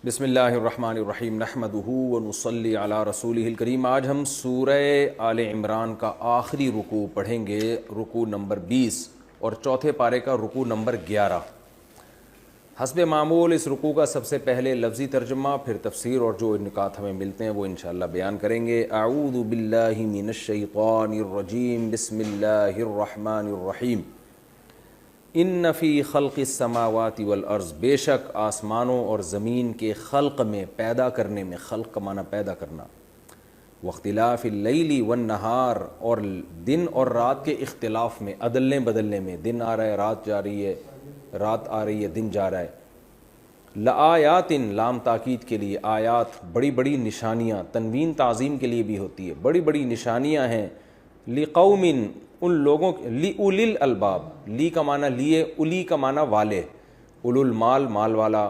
بسم اللہ الرحمن الرحیم نحمدہ ونصلی علی رسولہ الکریم۔ آج ہم سورہ آل عمران کا آخری رکوع پڑھیں گے، رکوع نمبر 20 اور چوتھے پارے کا رکوع نمبر 11۔ حسب معمول اس رکوع کا سب سے پہلے لفظی ترجمہ، پھر تفسیر اور جو نکات ہمیں ملتے ہیں وہ انشاءاللہ بیان کریں گے۔ اعوذ باللہ من الشیطان الرجیم، بسم اللہ الرحمن الرحیم۔ ان فی خلق السماوات والارض، بے شک آسمانوں اور زمین کے خلق میں، پیدا کرنے میں، خلق کا معنی پیدا کرنا، واختلاف اللیل والنہار، اور دن اور رات کے اختلاف میں، عدلنے بدلنے میں، دن آ رہا ہے رات جا رہی ہے، رات آ رہی ہے دن جا رہا ہے۔ لآیات، لام تاکید کے لیے، آیات بڑی بڑی نشانیاں، تنوین تعظیم کے لیے بھی ہوتی ہے، بڑی بڑی نشانیاں ہیں۔ لقوم، ان لوگوں، لأولی الالباب، لی کا معنی لیے، اولی کا معنی والے، اولو المال، مال والا،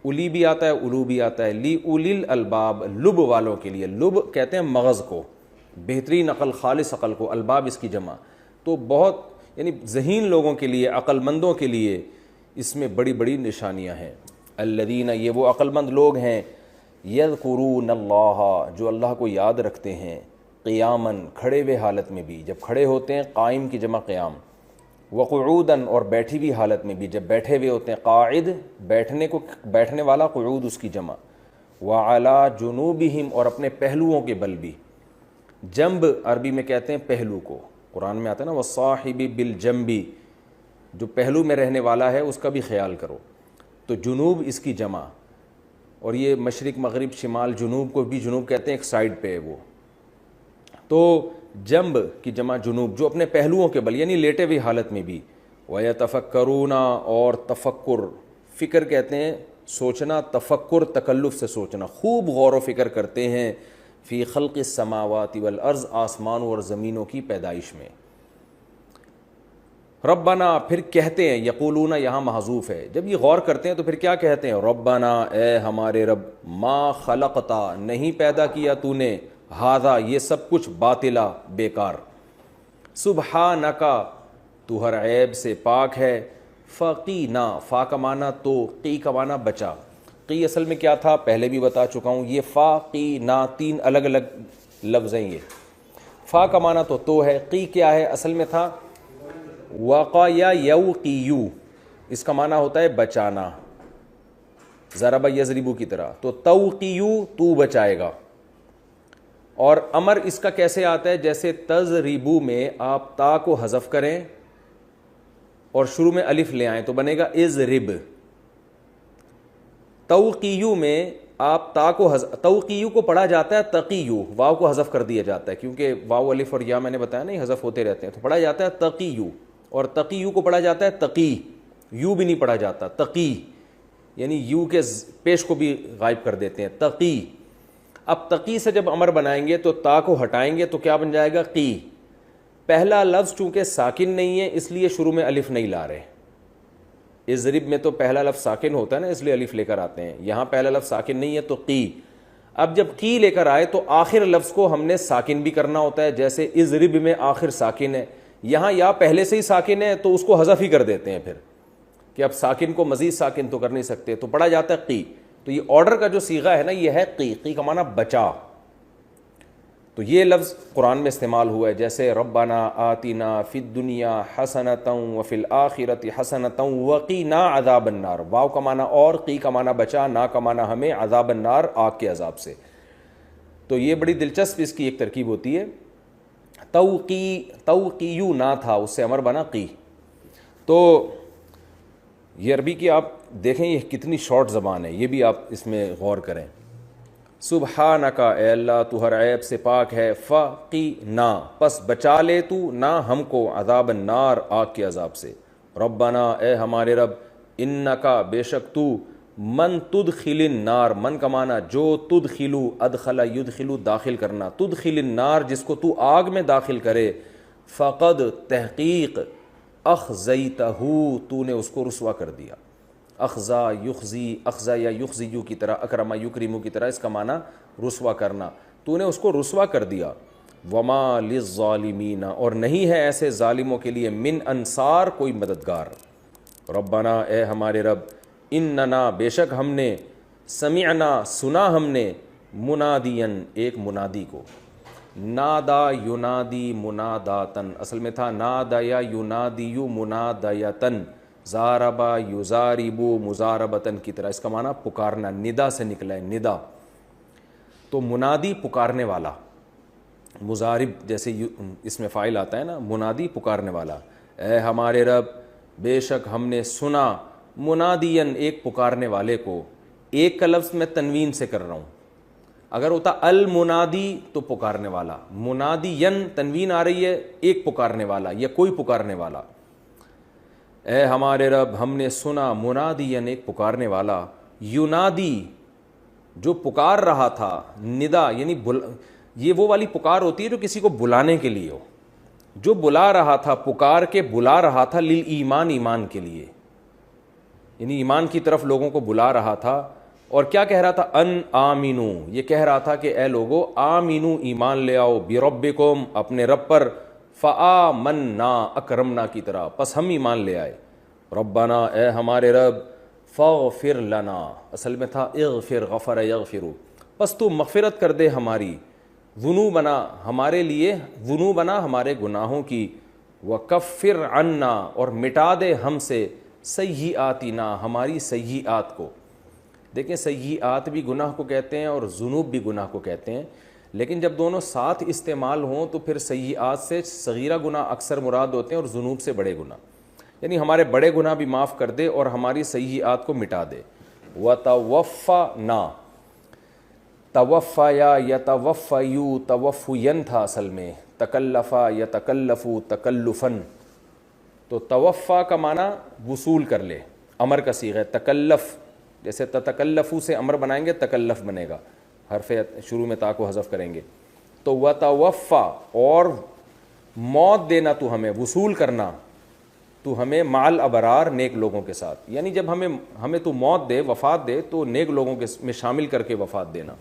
اولی بھی آتا ہے اولو بھی آتا ہے، لأولی الالباب، لب والوں کے لیے، لب کہتے ہیں مغز کو، بہترین عقل، خالص عقل کو، الباب اس کی جمع، تو بہت یعنی ذہین لوگوں کے لیے، عقل مندوں کے لیے اس میں بڑی بڑی نشانیاں ہیں۔ الذین، یہ وہ عقل مند لوگ ہیں، یذکرون اللہ، جو اللہ کو یاد رکھتے ہیں، قیاماً، کھڑے ہوئے حالت میں بھی، جب کھڑے ہوتے ہیں قائم کی جمع قیام، وقعوداً، اور بیٹھی ہوئی حالت میں بھی، جب بیٹھے ہوئے ہوتے ہیں قاعد، بیٹھنے والا، قعود اس کی جمع، وعلی جنوبہم، اور اپنے پہلوؤں کے بل بھی۔ جنب عربی میں کہتے ہیں پہلو کو، قرآن میں آتا ہے نا والصاحب بالجنب، جو پہلو میں رہنے والا ہے اس کا بھی خیال کرو، تو جنوب اس کی جمع، اور یہ مشرق مغرب شمال جنوب کو بھی جنوب کہتے ہیں، ایک سائڈ پہ ہے وہ، تو جنب کی جمع جنوب، جو اپنے پہلوؤں کے بل یعنی لیٹے ہوئی حالت میں بھی۔ وَيَتَفَكَّرُونَ، اور تفکر، فکر کہتے ہیں سوچنا، تفکر تکلف سے سوچنا، خوب غور و فکر کرتے ہیں، فی خلق السماوات والارض، آسمانوں اور زمینوں کی پیدائش میں۔ ربنا، پھر کہتے ہیں، یقولون یہاں محذوف ہے، جب یہ غور کرتے ہیں تو پھر کیا کہتے ہیں؟ ربنا، اے ہمارے رب، ما خلقتا، نہیں پیدا کیا تو نے، ہذا، یہ سب کچھ، باطلا، بیکار، سبحانک، تو ہر عیب سے پاک ہے، فقینا، فا کا معنی تو، قی کا معنی بچا، قی اصل میں کیا تھا پہلے بھی بتا چکا ہوں، یہ فا قی نا تین الگ الگ لفظ ہیں یہ۔ فا کا معنی تو ہے، قی کیا ہے اصل میں تھا وقا یا یوقیو، اس کا معنی ہوتا ہے بچانا، ضرب یضرب کی طرح، تو توقیو، تو بچائے گا۔ اور امر اس کا کیسے آتا ہے؟ جیسے تضریبو میں آپ تا کو حذف کریں اور شروع میں الف لے آئیں تو بنے گا اضرب۔ توقیو میں آپ تا کو توقیو کو پڑھا جاتا ہے تقیو، واو کو حذف کر دیا جاتا ہے، کیونکہ واو الف اور یا میں نے بتایا نہیں حذف ہوتے رہتے ہیں، تو پڑھا جاتا ہے تقیو، اور تقیو کو پڑھا جاتا ہے تقی، یو بھی نہیں پڑھا جاتا، تقی، یعنی یو کے پیش کو بھی غائب کر دیتے ہیں، تقی۔ اب تقی سے جب امر بنائیں گے تو تا کو ہٹائیں گے تو کیا بن جائے گا؟ قی۔ پہلا لفظ چونکہ ساکن نہیں ہے اس لیے شروع میں الف نہیں لا رہے، اضرب میں تو پہلا لفظ ساکن ہوتا ہے نا، اس لیے الف لے کر آتے ہیں، یہاں پہلا لفظ ساکن نہیں ہے تو قی۔ اب جب قی لے کر آئے تو آخر لفظ کو ہم نے ساکن بھی کرنا ہوتا ہے، جیسے اضرب میں آخر ساکن ہے، یہاں یا پہلے سے ہی ساکن ہے تو اس کو حذف ہی کر دیتے ہیں پھر، کہ اب ساکن کو مزید ساکن تو کر نہیں سکتے، تو پڑھا جاتا ہے قی۔ تو یہ آرڈر کا جو صیغہ ہے نا یہ ہے قی، قی کا معنی بچا، تو یہ لفظ قرآن میں استعمال ہوا ہے، جیسے ربنا آتنا فی الدنیا حسنۃ وفی الآخرۃ حسنۃ وقینا عذاب النار، واو کا معنی اور، قی کا معنی بچا، نا کا معنی ہمیں، عذاب النار، آگ کے عذاب سے۔ تو یہ بڑی دلچسپ اس کی ایک ترکیب ہوتی ہے، توقیو نا تھا، اس سے امر بنا قی۔ تو یہ عربی کی آپ دیکھیں یہ کتنی شارٹ زبان ہے، یہ بھی آپ اس میں غور کریں۔ سبحانک، اے اللہ تو ہر عیب سے پاک ہے، فقینا، پس بچا لے تو نہ ہم کو، عذاب النار، آگ کے عذاب سے۔ ربنا، اے ہمارے رب، انکا، بے شک تو، من تدخل النار، من کا معنی جو، تدخلو، ادخل یدخلو، داخل کرنا، تدخل النار، جس کو تو آگ میں داخل کرے، فقد، تحقیق، اخزیتہ، تو نے اس کو رسوا کر دیا۔ اخزا، یخزی، اخزا یا یخزیو کی طرح، اکرما یکرمو کی طرح، اس کا معنی رسوا کرنا، تو نے اس کو رسوا کر دیا۔ وما للظالمین، اور نہیں ہے ایسے ظالموں کے لیے، من انصار، کوئی مددگار۔ ربنا، اے ہمارے رب، اننا، بے شک ہم نے، سمعنا سنا ہم نے، منادین ایک منادی کو، نادا ینادی مناداتن، اصل میں تھا نادا یا ینادیو منادیتن، زاربا یزاربو مزاربتن کی طرح، اس کا معنی پکارنا، ندا سے نکلا ہے، ندا تو منادی پکارنے والا، مزارب جیسے اس میں فاعل آتا ہے نا، منادی پکارنے والا، اے ہمارے رب بے شک ہم نے سنا، منادین ایک پکارنے والے کو، ایک کا لفظ میں تنوین سے کر رہا ہوں، اگر ہوتا المنادی تو پکارنے والا، منادین تنوین آ رہی ہے، ایک پکارنے والا یا کوئی پکارنے والا، اے ہمارے رب ہم نے سنا، منادین ایک پکارنے والا، ینادی جو پکار رہا تھا، ندا یعنی یہ وہ والی پکار ہوتی ہے جو کسی کو بلانے کے لیے ہو، جو بلا رہا تھا، پکار کے بلا رہا تھا، للایمان ایمان کے لیے، یعنی ایمان کی طرف لوگوں کو بلا رہا تھا، اور کیا کہہ رہا تھا، ان آمینو، یہ کہہ رہا تھا کہ اے لوگو آمینو ایمان لے آؤ، بربکم اپنے رب پر، فآمنا اکرمنا کی طرح، پس ہم ایمان لے آئے، ربنا اے ہمارے رب، فاغفر لنا اصل میں تھا اغفر، غفر یغفرو، پس تو مغفرت کر دے ہماری، ذنوبنا ہمارے لیے، ذنوبنا ہمارے گناہوں کی، وکفر عنا اور مٹا دے ہم سے، سیئاتنا ہماری سیئات کو۔ دیکھیں سیئات بھی گناہ کو کہتے ہیں اور ذنوب بھی گناہ کو کہتے ہیں، لیکن جب دونوں ساتھ استعمال ہوں تو پھر سیئات سے صغیرہ گناہ اکثر مراد ہوتے ہیں اور ذنوب سے بڑے گناہ، یعنی ہمارے بڑے گناہ بھی معاف کر دے اور ہماری سیئات کو مٹا دے۔ وَتَوَفَّنَا، توفیا یتوفیو توفین تھا اصل میں، تکلفا یتکلفو تکلفن، تو توفا کا معنی وصول کر لے، امر کا صیغہ ہے، تکلف جیسے تتکلفو سے امر بنائیں گے تکلف بنے گا، حرف شروع میں تا کو حذف کریں گے، تو وتوفا اور موت دینا تو ہمیں، وصول کرنا تو ہمیں، مال ابرار نیک لوگوں کے ساتھ، یعنی جب ہمیں تو موت دے، وفات دے تو نیک لوگوں کے میں شامل کر کے وفات دینا۔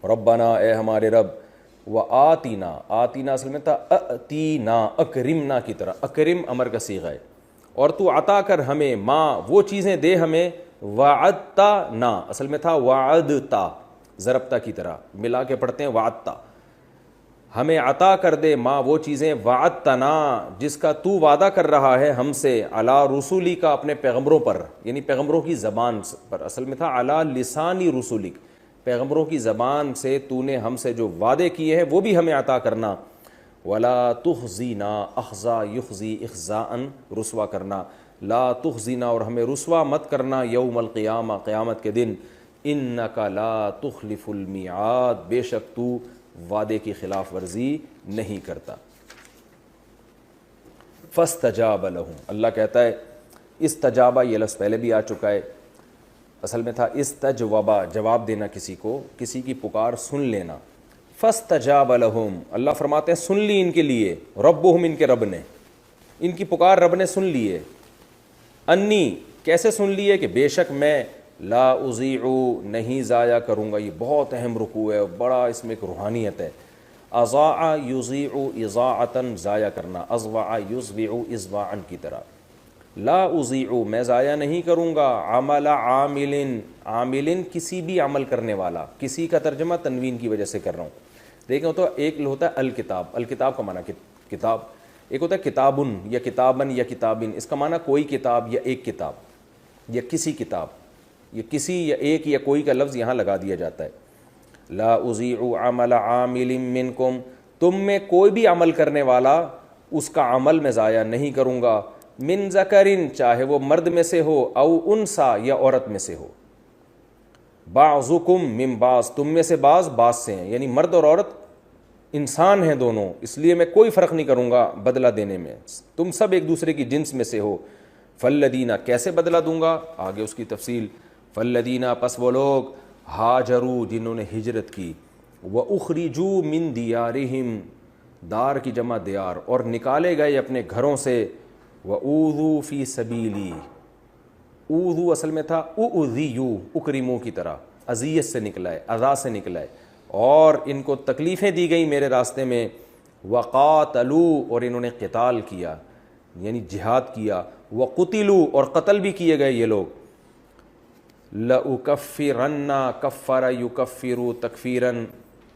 ربنا اے ہمارے رب، وآتینا، آتینا اصل میں تھا اتینا، اکرمنا کی طرح، اکرم امر کا صیغہ ہے، اور تو عطا کر ہمیں، ماں وہ چیزیں دے ہمیں، وعدتا نا اصل میں تھا وعدتا، ضربتا کی طرح ملا کے پڑھتے ہیں وعدتا، ہمیں عطا کر دے ماں وہ چیزیں، وعدتنا جس کا تو وعدہ کر رہا ہے ہم سے، علی رسولی کا اپنے پیغمبروں پر، یعنی پیغمبروں کی زبان پر، اصل میں تھا علی لسانی رسولک، پیغمبروں کی زبان سے تو نے ہم سے جو وعدے کیے ہیں وہ بھی ہمیں عطا کرنا، ولا تخزینا، اخزا یخزی اخزاء رسوا کرنا، لا تخزینا اور ہمیں رسوا مت کرنا، یوم القیامہ قیامت کے دن، انک لا تخلف المیعاد بے شک تو وعدے کی خلاف ورزی نہیں کرتا۔ فاستجاب لہم، اللہ کہتا ہے استجابہ، یہ لفظ پہلے بھی آ چکا ہے، اصل میں تھا استجوابا، جواب دینا کسی کو، کسی کی پکار سن لینا، فاستجاب لہم، اللہ فرماتے ہیں سن لی ان کے لیے، ربہم ان کے رب نے، ان کی پکار رب نے سن لی ہے، انی کیسے سن لی ہے کہ بے شک میں، لا اضیع نہیں ضائع کروں گا، یہ بہت اہم رکوع ہے، بڑا اس میں ایک روحانیت ہے، اضاع یضیع اضاعتاً ضائع کرنا، اضواع یضوع اضواعاً کی طرح، لا اضیع میں ضائع نہیں کروں گا، عمل عامل، عامل کسی بھی عمل کرنے والا، کسی کا ترجمہ تنوین کی وجہ سے کر رہا ہوں، دیکھیں تو ایک ہوتا ہے الکتاب، الکتاب کا معنی کتاب، ایک ہوتا ہے کتابن یا کتابن یا کتابن، اس کا معنی کوئی کتاب یا ایک کتاب یا کسی کتاب، یہ کسی یا ایک یا کوئی کا لفظ یہاں لگا دیا جاتا ہے، لا اضیع عمل عامل منکم، تم میں کوئی بھی عمل کرنے والا اس کا عمل میں ضائع نہیں کروں گا، من ذکرن چاہے وہ مرد میں سے ہو، او انسا یا عورت میں سے ہو، بعضکم من بعض تم میں سے بعض سے ہیں، یعنی مرد اور عورت انسان ہیں دونوں، اس لیے میں کوئی فرق نہیں کروں گا بدلہ دینے میں، تم سب ایک دوسرے کی جنس میں سے ہو، فالذین کیسے بدلہ دوں گا، آگے اس کی تفصیل، فالذین پس وہ لوگ، ہاجروا جنہوں نے ہجرت کی، واخرجوا من دیارہم دار کی جمع دیار، اور نکالے گئے اپنے گھروں سے، وَأُوذُوا فِي سَبِيلِي، اوذو اصل میں تھا اُؤْذِیُوا، اکرمو کی طرح، اذیت سے نکلا ہے، اذا سے نکلا ہے، اور ان کو تکلیفیں دی گئیں میرے راستے میں، وَقَاتَلُوا اور انہوں نے قتال کیا یعنی جہاد کیا، وَقُتِلُوا اور قتل بھی کیے گئے یہ لوگ، لَأُكَفِّرَنَّ کفر یکفر تکفیرن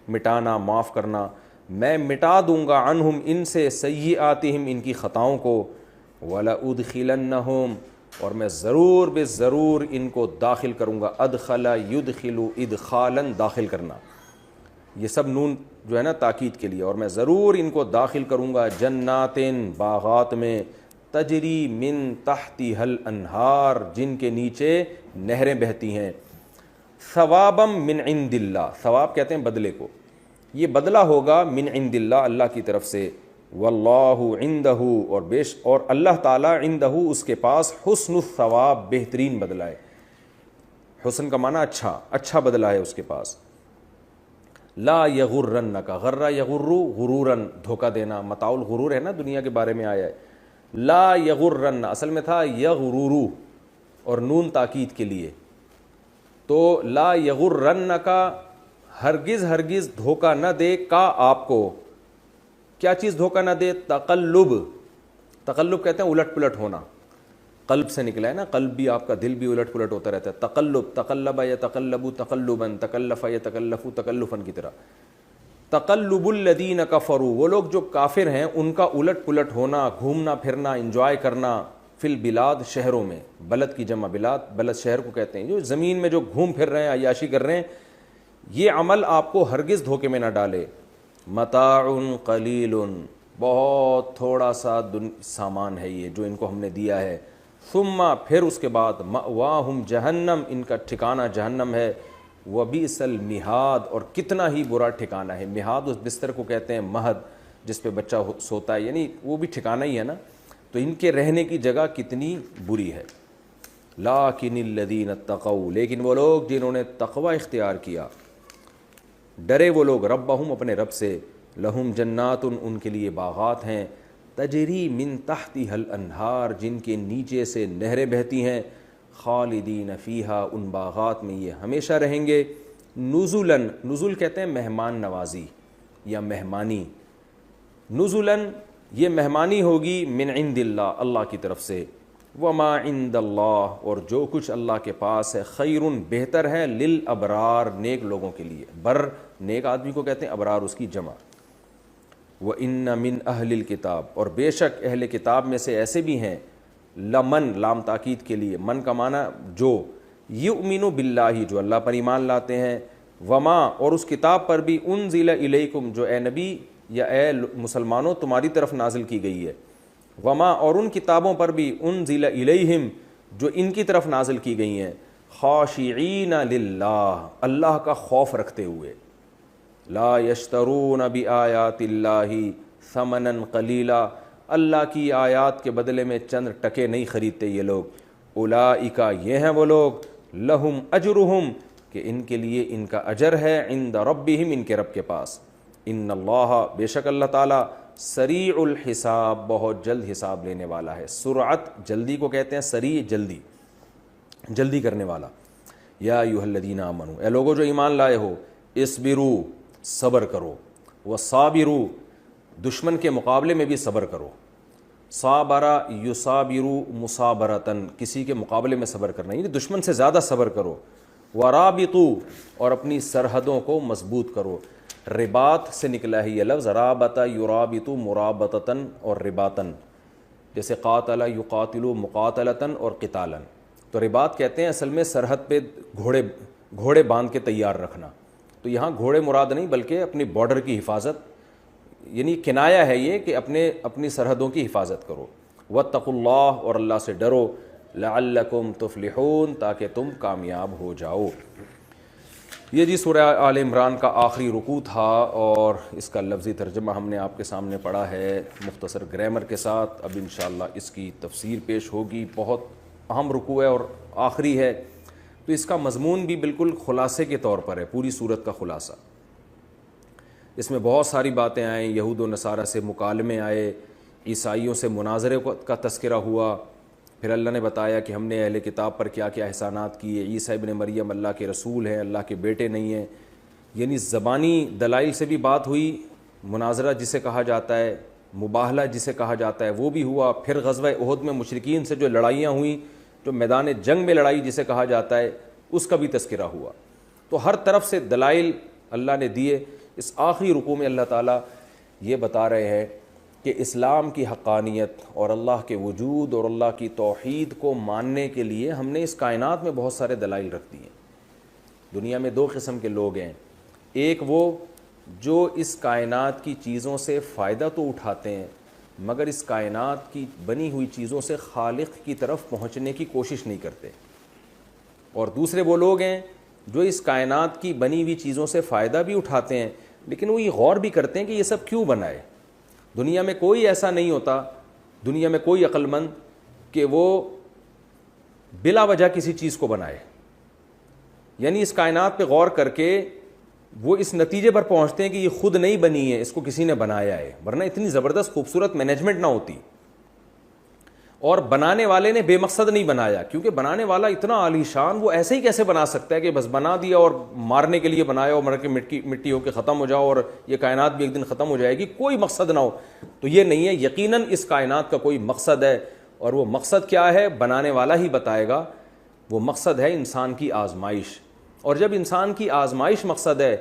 مٹانا معاف کرنا، میں مٹا دوں گا عنہم ان سے سیئاتہم ان کی خطاؤں کو، وَلَأُدْخِلَنَّهُمْ اور میں ضرور بے ضرور ان کو داخل کروں گا، ادخل یدخل ادخالاً داخل کرنا، یہ سب نون جو ہے نا تاکید کے لیے، اور میں ضرور ان کو داخل کروں گا جناتن باغات میں، تجری من تحتها الانہار جن کے نیچے نہریں بہتی ہیں، ثوابا من عند اللہ، ثواب کہتے ہیں بدلے کو، یہ بدلہ ہوگا من عند اللہ اللہ کی طرف سے، واللہ عندہ اور اللہ تعالیٰ عندہ اس کے پاس حسن الثواب بہترین بدلہ ہے، حسن کا معنی اچھا بدلہ ہے اس کے پاس، لا یغرنک غر یغر غرورن دھوکہ دینا، متاع الغرور ہے نا دنیا کے بارے میں آیا ہے، لا یغرن اصل میں تھا یغرورو اور نون تاکید کے لیے، تو لا یغرنک ہرگز دھوکہ نہ دے کا آپ کو، کیا چیز دھوکہ نہ دے؟ تقلب کہتے ہیں الٹ پلٹ ہونا، قلب سے نکلا ہے نا، قلب بھی آپ کا دل بھی الٹ پلٹ ہوتا رہتا ہے، تقلب یتقلب تقلبا تکلف یتکلف تکلفا کی طرح، تقلب الذین کفروا وہ لوگ جو کافر ہیں ان کا الٹ پلٹ ہونا، گھومنا پھرنا، انجوائے کرنا، فی البلاد شہروں میں، بلد کی جمع بلد شہر کو کہتے ہیں، جو زمین میں جو گھوم پھر رہے ہیں عیاشی کر رہے ہیں، یہ عمل آپ کو ہرگز دھوکے میں نہ ڈالے، متاع قلیل بہت تھوڑا سا سامان ہے یہ جو ان کو ہم نے دیا ہے، ثم پھر اس کے بعد مأواہم جہنم ان کا ٹھکانہ جہنم ہے، وبئس المہاد اور کتنا ہی برا ٹھکانہ ہے، مہاد اس بستر کو کہتے ہیں مہد جس پہ بچہ سوتا ہے، یعنی وہ بھی ٹھکانہ ہی ہے نا، تو ان کے رہنے کی جگہ کتنی بری ہے، لیکن الذین اتقوا لیکن وہ لوگ جنہوں نے تقوی اختیار کیا، ڈرے وہ لوگ ربہم اپنے رب سے، لہم جنات ان کے لیے باغات ہیں، تجری من تحتها الانہار جن کے نیچے سے نہریں بہتی ہیں، خالدین فیہا ان باغات میں یہ ہمیشہ رہیں گے، نزلاً نزل کہتے ہیں مہمان نوازی یا مہمانی، نزلاً یہ مہمانی ہوگی من عند اللہ اللہ کی طرف سے، وما عند اللہ اور جو کچھ اللہ کے پاس ہے خیر بہتر ہے للابرار نیک لوگوں کے لیے، بر نیک آدمی کو کہتے ہیں، ابرار اس کی جمع، وَإِنَّ مِنْ أَهْلِ الْكِتَابِ اور بے شک اہل کتاب میں سے ایسے بھی ہیں، لمن لام تاکید کے لیے، من کا معنی جو، یؤمن باللہ جو اللہ پر ایمان لاتے ہیں، وما اور اس کتاب پر بھی انزل الیکم جو اے نبی یا اے مسلمانوں تمہاری طرف نازل کی گئی ہے، وما اور ان کتابوں پر بھی انزل الیہم جو ان کی طرف نازل کی گئی ہیں، خاشعین للہ اللہ کا خوف رکھتے ہوئے، لا یشترون بآیات اللہ ثمنا قلیلا اللہ کی آیات کے بدلے میں چند ٹکے نہیں خریدتے یہ لوگ، اولئک یہ ہیں وہ لوگ، لہم اجرہم کہ ان کے لیے ان کا اجر ہے، عند ربہم ان کے رب کے پاس، ان اللہ بے شک اللہ تعالی سریع الحساب بہت جلد حساب لینے والا ہے، سرعت جلدی کو کہتے ہیں، سریع جلدی کرنے والا، یا ایھا الذین آمنوا اے لوگو جو ایمان لائے ہو، اصبروا صبر کرو، وصابروا دشمن کے مقابلے میں بھی صبر کرو، صابرا یصابروا مصابرتن کسی کے مقابلے میں صبر کرنا یعنی دشمن سے زیادہ صبر کرو، ورابطوا اور اپنی سرحدوں کو مضبوط کرو، رباط سے نکلا ہے یہ لفظ، رابط یرابط مرابطتن اور رباطن، جیسے قاتل یقاتل مقاتلتن اور قتالن، تو رباط کہتے ہیں اصل میں سرحد پہ گھوڑے باندھ کے تیار رکھنا، تو یہاں گھوڑے مراد نہیں بلکہ اپنی بارڈر کی حفاظت، یعنی کنایا ہے یہ کہ اپنی سرحدوں کی حفاظت کرو، واتقوا اللہ اور اللہ سے ڈرو، لعلکم تفلحون تاکہ تم کامیاب ہو جاؤ۔ یہ جی سورہ آل عمران کا آخری رکوع تھا اور اس کا لفظی ترجمہ ہم نے آپ کے سامنے پڑھا ہے مختصر گرامر کے ساتھ، اب انشاءاللہ اس کی تفسیر پیش ہوگی، بہت اہم رکوع ہے اور آخری ہے، تو اس کا مضمون بھی بالکل خلاصے کے طور پر ہے، پوری سورت کا خلاصہ، اس میں بہت ساری باتیں آئیں، یہود و نصارہ سے مکالمے آئے، عیسائیوں سے مناظرے کا تذکرہ ہوا، پھر اللہ نے بتایا کہ ہم نے اہل کتاب پر کیا کیا احسانات کیے، عیسیٰ ابن مریم اللہ کے رسول ہیں، اللہ کے بیٹے نہیں ہیں، یعنی زبانی دلائل سے بھی بات ہوئی، مناظرہ جسے کہا جاتا ہے، مباہلہ جسے کہا جاتا ہے وہ بھی ہوا، پھر غزوہ احد میں مشرکین سے جو لڑائیاں ہوئیں، جو میدان جنگ میں لڑائی جسے کہا جاتا ہے، اس کا بھی تذکرہ ہوا. تو ہر طرف سے دلائل اللہ نے دیے. اس آخری رکوع میں اللہ تعالیٰ یہ بتا رہے ہیں کہ اسلام کی حقانیت اور اللہ کے وجود اور اللہ کی توحید کو ماننے کے لیے ہم نے اس کائنات میں بہت سارے دلائل رکھ دیے. دنیا میں دو قسم کے لوگ ہیں. ایک وہ جو اس کائنات کی چیزوں سے فائدہ تو اٹھاتے ہیں مگر اس کائنات کی بنی ہوئی چیزوں سے خالق کی طرف پہنچنے کی کوشش نہیں کرتے. اور دوسرے وہ لوگ ہیں جو اس کائنات کی بنی ہوئی چیزوں سے فائدہ بھی اٹھاتے ہیں لیکن وہ یہ غور بھی کرتے ہیں کہ یہ سب کیوں بنا ہے. دنیا میں کوئی ایسا نہیں ہوتا, دنیا میں کوئی عقل مند کہ وہ بلا وجہ کسی چیز کو بنائے. یعنی اس کائنات پہ غور کر کے وہ اس نتیجے پر پہنچتے ہیں کہ یہ خود نہیں بنی ہے, اس کو کسی نے بنایا ہے, ورنہ اتنی زبردست خوبصورت مینجمنٹ نہ ہوتی. اور بنانے والے نے بے مقصد نہیں بنایا, کیونکہ بنانے والا اتنا عالی شان, وہ ایسے ہی کیسے بنا سکتا ہے کہ بس بنا دیا اور مارنے کے لیے بنایا اور مر کے مٹی ہو کے ختم ہو جاؤ اور یہ کائنات بھی ایک دن ختم ہو جائے گی, کوئی مقصد نہ ہو. تو یہ نہیں ہے. یقیناً اس کائنات کا کوئی مقصد ہے, اور وہ مقصد کیا ہے بنانے والا ہی بتائے گا. وہ مقصد ہے انسان کی آزمائش. اور جب انسان کی آزمائش مقصد ہے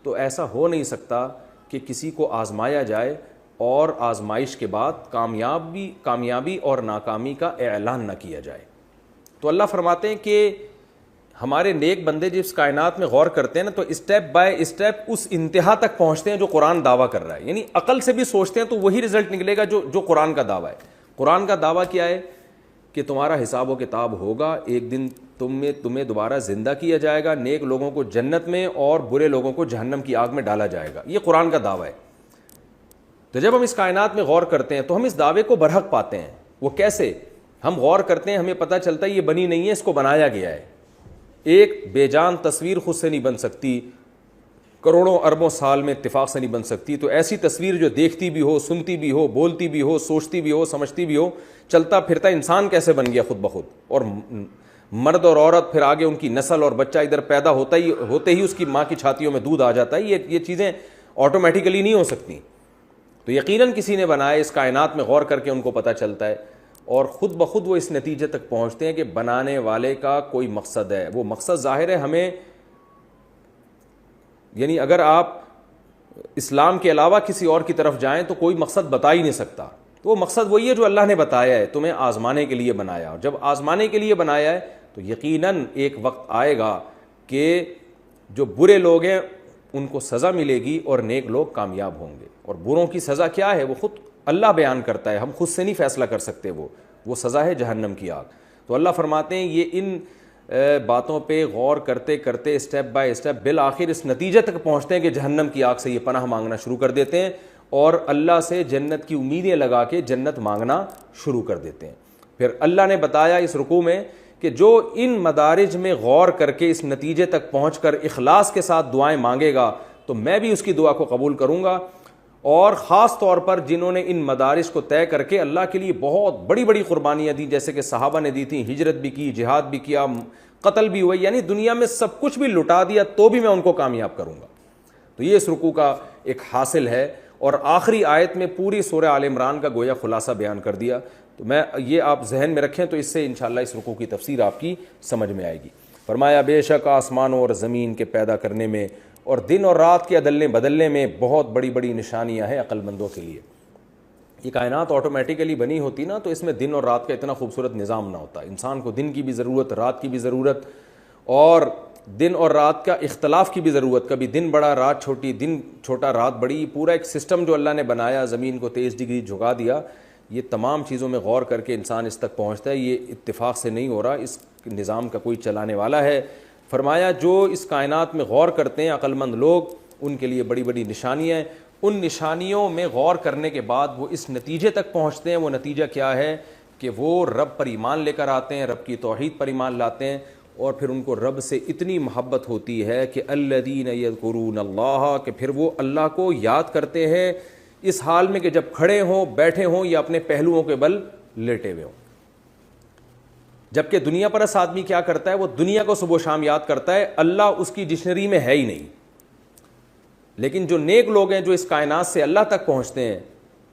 تو ایسا ہو نہیں سکتا کہ کسی کو آزمایا جائے اور آزمائش کے بعد کامیابی اور ناکامی کا اعلان نہ کیا جائے. تو اللہ فرماتے ہیں کہ ہمارے نیک بندے جس کائنات میں غور کرتے ہیں نا, تو اسٹیپ بائی اسٹیپ اس انتہا تک پہنچتے ہیں جو قرآن دعویٰ کر رہا ہے. یعنی عقل سے بھی سوچتے ہیں تو وہی رزلٹ نکلے گا جو قرآن کا دعویٰ ہے. قرآن کا دعویٰ کیا ہے کہ تمہارا حساب و کتاب ہوگا, ایک دن تمہیں دوبارہ زندہ کیا جائے گا, نیک لوگوں کو جنت میں اور برے لوگوں کو جہنم کی آگ میں ڈالا جائے گا. یہ قرآن کا دعویٰ ہے. تو جب ہم اس کائنات میں غور کرتے ہیں تو ہم اس دعوے کو برحق پاتے ہیں. وہ کیسے؟ ہم غور کرتے ہیں, ہمیں پتہ چلتا ہے یہ بنی نہیں ہے, اس کو بنایا گیا ہے. ایک بے جان تصویر خود سے نہیں بن سکتی, کروڑوں اربوں سال میں اتفاق سے نہیں بن سکتی. تو ایسی تصویر جو دیکھتی بھی ہو, سنتی بھی ہو, بولتی بھی ہو, سوچتی بھی ہو, سمجھتی بھی ہو, چلتا پھرتا انسان کیسے بن گیا خود بخود, اور مرد اور عورت پھر آگے ان کی نسل اور بچہ ادھر پیدا ہوتے ہی اس کی ماں کی چھاتیوں میں دودھ آ جاتا ہے. یہ چیزیں آٹومیٹیکلی نہیں ہو سکتی. تو یقیناً کسی نے بنایا. اس کائنات میں غور کر کے ان کو پتہ چلتا ہے اور خود بخود وہ اس نتیجے تک پہنچتے ہیں کہ بنانے والے کا کوئی مقصد ہے. وہ مقصد ظاہر ہے ہمیں, یعنی اگر آپ اسلام کے علاوہ کسی اور کی طرف جائیں تو کوئی مقصد بتا ہی نہیں سکتا. تو وہ مقصد وہی ہے جو اللہ نے بتایا ہے, تمہیں آزمانے کے لیے بنایا. اور جب آزمانے کے لیے بنایا ہے تو یقیناً ایک وقت آئے گا کہ جو برے لوگ ہیں ان کو سزا ملے گی اور نیک لوگ کامیاب ہوں گے. اور بروں کی سزا کیا ہے وہ خود اللہ بیان کرتا ہے, ہم خود سے نہیں فیصلہ کر سکتے. وہ سزا ہے جہنم کی آگ. تو اللہ فرماتے ہیں یہ ان باتوں پہ غور کرتے کرتے اسٹیپ بائی اسٹیپ بالآخر اس نتیجے تک پہنچتے ہیں کہ جہنم کی آگ سے یہ پناہ مانگنا شروع کر دیتے ہیں اور اللہ سے جنت کی امیدیں لگا کے جنت مانگنا شروع کر دیتے ہیں. پھر اللہ نے بتایا اس رکوع میں کہ جو ان مدارج میں غور کر کے اس نتیجے تک پہنچ کر اخلاص کے ساتھ دعائیں مانگے گا تو میں بھی اس کی دعا کو قبول کروں گا. اور خاص طور پر جنہوں نے ان مدارج کو طے کر کے اللہ کے لیے بہت بڑی بڑی قربانیاں دی, جیسے کہ صحابہ نے دی تھیں, ہجرت بھی کی, جہاد بھی کیا, قتل بھی ہوئی, یعنی دنیا میں سب کچھ بھی لٹا دیا تو بھی میں ان کو کامیاب کروں گا. تو یہ اس رکوع کا ایک حاصل ہے. اور آخری آیت میں پوری سورہ آل عمران کا گویا خلاصہ بیان کر دیا. تو میں یہ آپ ذہن میں رکھیں تو اس سے انشاءاللہ اس رکوع کی تفسیر آپ کی سمجھ میں آئے گی. فرمایا بے شک آسمانوں اور زمین کے پیدا کرنے میں اور دن اور رات کے عدلنے بدلنے میں بہت بڑی بڑی نشانیاں ہیں عقل مندوں کے لیے. یہ کائنات آٹومیٹیکلی بنی ہوتی نا تو اس میں دن اور رات کا اتنا خوبصورت نظام نہ ہوتا. انسان کو دن کی بھی ضرورت, رات کی بھی ضرورت, اور دن اور رات کا اختلاف کی بھی ضرورت. کبھی دن بڑا رات چھوٹی, دن چھوٹا رات بڑی, پورا ایک سسٹم جو اللہ نے بنایا, زمین کو 23 ڈگری جھکا دیا. یہ تمام چیزوں میں غور کر کے انسان اس تک پہنچتا ہے. یہ اتفاق سے نہیں ہو رہا, اس نظام کا کوئی چلانے والا ہے. فرمایا جو اس کائنات میں غور کرتے ہیں عقل مند لوگ, ان کے لیے بڑی بڑی نشانیاں ہیں. ان نشانیوں میں غور کرنے کے بعد وہ اس نتیجے تک پہنچتے ہیں. وہ نتیجہ کیا ہے کہ وہ رب پر ایمان لے کر آتے ہیں, رب کی توحید پر ایمان لاتے ہیں, اور پھر ان کو رب سے اتنی محبت ہوتی ہے کہ الذین یذکرون اللہ, کہ پھر وہ اللہ کو یاد کرتے ہیں اس حال میں کہ جب کھڑے ہوں, بیٹھے ہوں یا اپنے پہلوؤں کے بل لیٹے ہوئے ہوں. جبکہ دنیا پرست آدمی کیا کرتا ہے, وہ دنیا کو صبح و شام یاد کرتا ہے, اللہ اس کی ڈکشنری میں ہے ہی نہیں. لیکن جو نیک لوگ ہیں جو اس کائنات سے اللہ تک پہنچتے ہیں,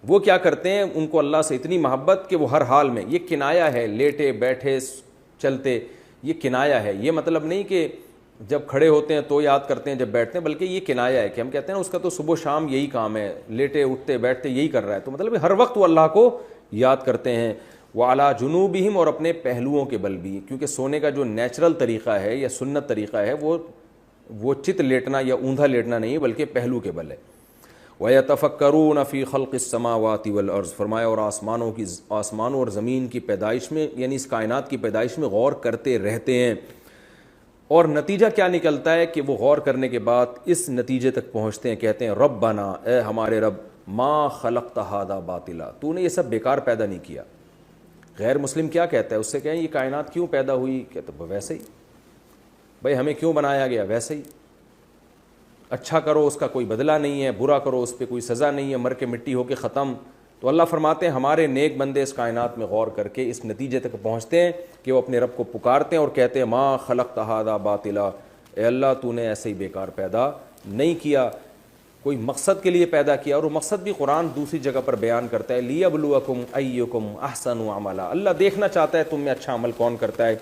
وہ کیا کرتے ہیں, ان کو اللہ سے اتنی محبت کہ وہ ہر حال میں, یہ کنایا ہے لیٹے بیٹھے چلتے, یہ کنایا ہے، یہ مطلب نہیں کہ جب کھڑے ہوتے ہیں تو یاد کرتے ہیں جب بیٹھتے ہیں، بلکہ یہ کنایا ہے کہ ہم کہتے ہیں نا اس کا تو صبح شام یہی کام ہے، لیٹے اٹھتے بیٹھتے یہی کر رہا ہے، تو مطلب ہر وقت وہ اللہ کو یاد کرتے ہیں۔ وعلیٰ جنوبہم، اور اپنے پہلوؤں کے بل بھی، کیونکہ سونے کا جو نیچرل طریقہ ہے یا سنت طریقہ ہے وہ چت لیٹنا یا اوندا لیٹنا نہیں بلکہ پہلو کے بل ہے۔ وَيَتَفَكَّرُونَ فِي خَلْقِ السَّمَاوَاتِ وَالْأَرْضِ، فرمایا اور آسمانوں اور زمین کی پیدائش میں، یعنی اس کائنات کی پیدائش میں غور کرتے رہتے ہیں۔ اور نتیجہ کیا نکلتا ہے کہ وہ غور کرنے کے بعد اس نتیجے تک پہنچتے ہیں، کہتے ہیں ربنا، اے ہمارے رب، ما خلقت ھذا باطلا، تو نے یہ سب بیکار پیدا نہیں کیا۔ غیر مسلم کیا کہتا ہے؟ اس سے کہیں یہ کائنات کیوں پیدا ہوئی؟ کہتے ویسے ہی، بھائی ہمیں کیوں بنایا گیا؟ ویسے ہی، اچھا کرو اس کا کوئی بدلہ نہیں ہے، برا کرو اس پہ کوئی سزا نہیں ہے، مر کے مٹی ہو کے ختم۔ تو اللہ فرماتے ہیں ہمارے نیک بندے اس کائنات میں غور کر کے اس نتیجے تک پہنچتے ہیں کہ وہ اپنے رب کو پکارتے ہیں اور کہتے ہیں ما خلقت ھذا باطلا، اے اللہ تو نے ایسے ہی بیکار پیدا نہیں کیا، کوئی مقصد کے لیے پیدا کیا۔ اور وہ مقصد بھی قرآن دوسری جگہ پر بیان کرتا ہے، لیبلوکم ایکم احسن عملا، اللہ دیکھنا چاہتا ہے تم میں اچھا عمل کون کرتا ہے۔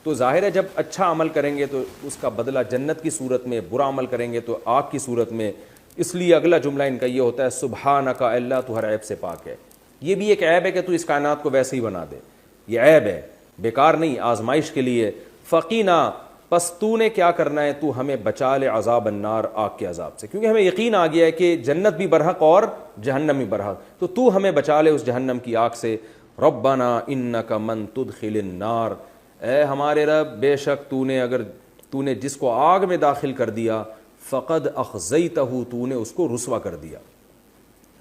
تو ظاہر ہے جب اچھا عمل کریں گے تو اس کا بدلہ جنت کی صورت میں، برا عمل کریں گے تو آگ کی صورت میں۔ اس لیے اگلا جملہ ان کا یہ ہوتا ہے سبحانک، اللہ تو ہر عیب سے پاک ہے۔ یہ بھی ایک عیب ہے کہ تو اس کائنات کو ویسے ہی بنا دے، یہ عیب ہے، بیکار نہیں، آزمائش کے لیے۔ فقینا، پس تو نے کیا کرنا ہے، تو ہمیں بچا لے عذاب النار، آگ کے عذاب سے، کیونکہ ہمیں یقین آ گیا ہے کہ جنت بھی برحق اور جہنم بھی برحق، تو ہمیں بچا لے اس جہنم کی آگ سے۔ ربنا انک من تدخل النار، اے ہمارے رب بے شک تو نے جس کو آگ میں داخل کر دیا، فقد اخزیتہ، تو نے اس کو رسوا کر دیا۔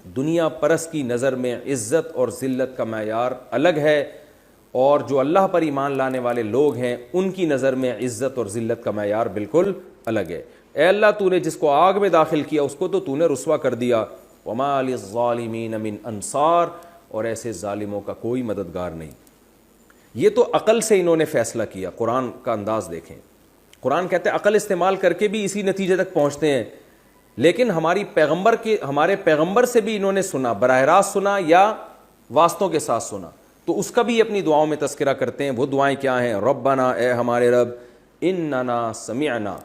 دنیا پرست کی نظر میں عزت اور ذلت کا معیار الگ ہے، اور جو اللہ پر ایمان لانے والے لوگ ہیں ان کی نظر میں عزت اور ذلت کا معیار بالکل الگ ہے۔ اے اللہ تو نے جس کو آگ میں داخل کیا اس کو تو نے رسوا کر دیا۔ وما للظالمین من انصار، اور ایسے ظالموں کا کوئی مددگار نہیں۔ یہ تو عقل سے انہوں نے فیصلہ کیا، قرآن کا انداز دیکھیں، قرآن کہتے ہیں عقل استعمال کر کے بھی اسی نتیجے تک پہنچتے ہیں، لیکن ہمارے پیغمبر سے بھی انہوں نے سنا، براہ راست سنا یا واسطوں کے ساتھ سنا، تو اس کا بھی اپنی دعاؤں میں تذکرہ کرتے ہیں۔ وہ دعائیں کیا ہیں؟ ربنا، اے ہمارے رب، اننا سمعنا،